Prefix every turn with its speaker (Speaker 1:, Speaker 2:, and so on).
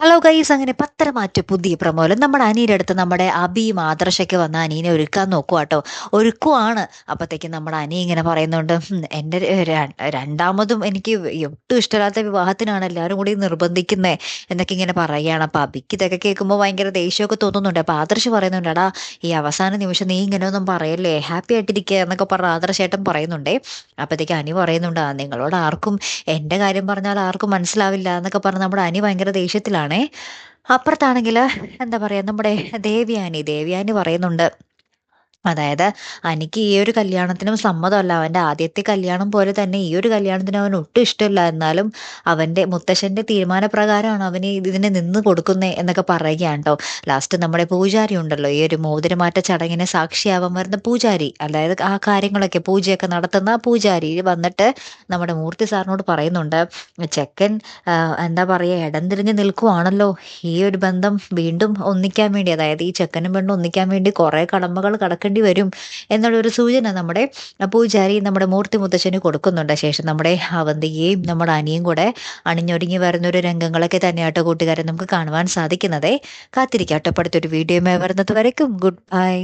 Speaker 1: Hello guys, അങ്ങനെ പത്തരമാറ്റ പുതിയ പ്രമോല് നമ്മുടെ അനിയുടെ അടുത്ത് നമ്മുടെ അബിയും ആദർശൊക്കെ വന്ന അനീനെ ഒരുക്കാൻ നോക്കുവാട്ടോ. ഒരുക്കുവാണ്. അപ്പത്തേക്കും നമ്മുടെ അനി ഇങ്ങനെ പറയുന്നുണ്ട്, എൻ്റെ രണ്ടാമതും എനിക്ക് ഒട്ടും ഇഷ്ടമില്ലാത്ത വിവാഹത്തിനാണ് എല്ലാവരും കൂടി നിർബന്ധിക്കുന്നത് എന്നൊക്കെ ഇങ്ങനെ പറയുകയാണ്. അപ്പൊ അബിക്ക് ഇതൊക്കെ കേൾക്കുമ്പോൾ ഭയങ്കര ദേഷ്യമൊക്കെ തോന്നുന്നുണ്ട്. അപ്പൊ ആദർശ് പറയുന്നുണ്ട്, എടാ ഈ അവസാന നിമിഷം നീ ഇങ്ങനെയൊന്നും പറയല്ലേ, ഹാപ്പി ആയിട്ടിരിക്കുക എന്നൊക്കെ പറഞ്ഞ ആദർശേട്ടൻ പറയുന്നുണ്ടേ. അപ്പത്തേക്ക് അനി പറയുന്നുണ്ട്, നിങ്ങളോട് ആർക്കും എന്റെ കാര്യം പറഞ്ഞാൽ ആർക്കും മനസ്സിലാവില്ല എന്നൊക്കെ പറഞ്ഞ് നമ്മുടെ അനി ഭയങ്കര ദേഷ്യത്തിലാണേ. അപ്പുറത്താണെങ്കിൽ എന്താ പറയാ, നമ്മുടെ ദേവയാനി പറയുന്നുണ്ട്, അതായത് എനിക്ക് ഈ ഒരു കല്യാണത്തിനും സമ്മതമല്ല. അവന്റെ ആദ്യത്തെ കല്യാണം പോലെ തന്നെ ഈ ഒരു കല്യാണത്തിന് അവന് ഒട്ടും ഇഷ്ടമില്ല. എന്നാലും അവന്റെ മുത്തശ്ശന്റെ തീരുമാനപ്രകാരമാണ് അവന് ഇതിന് നിന്ന് കൊടുക്കുന്നേ എന്നൊക്കെ പറയുകയാണ് ട്ടോ. ലാസ്റ്റ് നമ്മുടെ പൂജാരി ഉണ്ടല്ലോ, ഈ ഒരു മോതിരമാറ്റ ചടങ്ങിന് സാക്ഷിയാവാൻ വരുന്ന പൂജാരി, അതായത് ആ കാര്യങ്ങളൊക്കെ പൂജയൊക്കെ നടത്തുന്ന ആ പൂജാരി വന്നിട്ട് നമ്മുടെ മൂർത്തി സാറിനോട് പറയുന്നുണ്ട്, ചെക്കൻ എന്താ പറയുക, ഇടം തിരിഞ്ഞ് നിൽക്കുവാണല്ലോ. ഈ ഒരു ബന്ധം വീണ്ടും ഒന്നിക്കാൻ വേണ്ടി, അതായത് ഈ ചെക്കനും പെണ്ണും ഒന്നിക്കാൻ വേണ്ടി കുറെ കടമ്പകൾ കടക്കേണ്ടി വരും എന്നുള്ളൊരു സൂചന നമ്മുടെ പൂജാരി നമ്മുടെ മൂർത്തി മുത്തശ്ശന് കൊടുക്കുന്നുണ്ട്. ശേഷം നമ്മുടെ അവന്തികയും നമ്മുടെ അനിയും കൂടെ അണിഞ്ഞൊരുങ്ങി വരുന്ന ഒരു രംഗങ്ങളൊക്കെ തന്നെയാട്ടോ കൂട്ടുകാരെ നമുക്ക് കാണുവാൻ സാധിക്കുന്നതേ. കാത്തിരിക്കാട്ടോ അടുത്തൊരു വീഡിയോ വരുന്നത് വരയ്ക്കും. Good bye.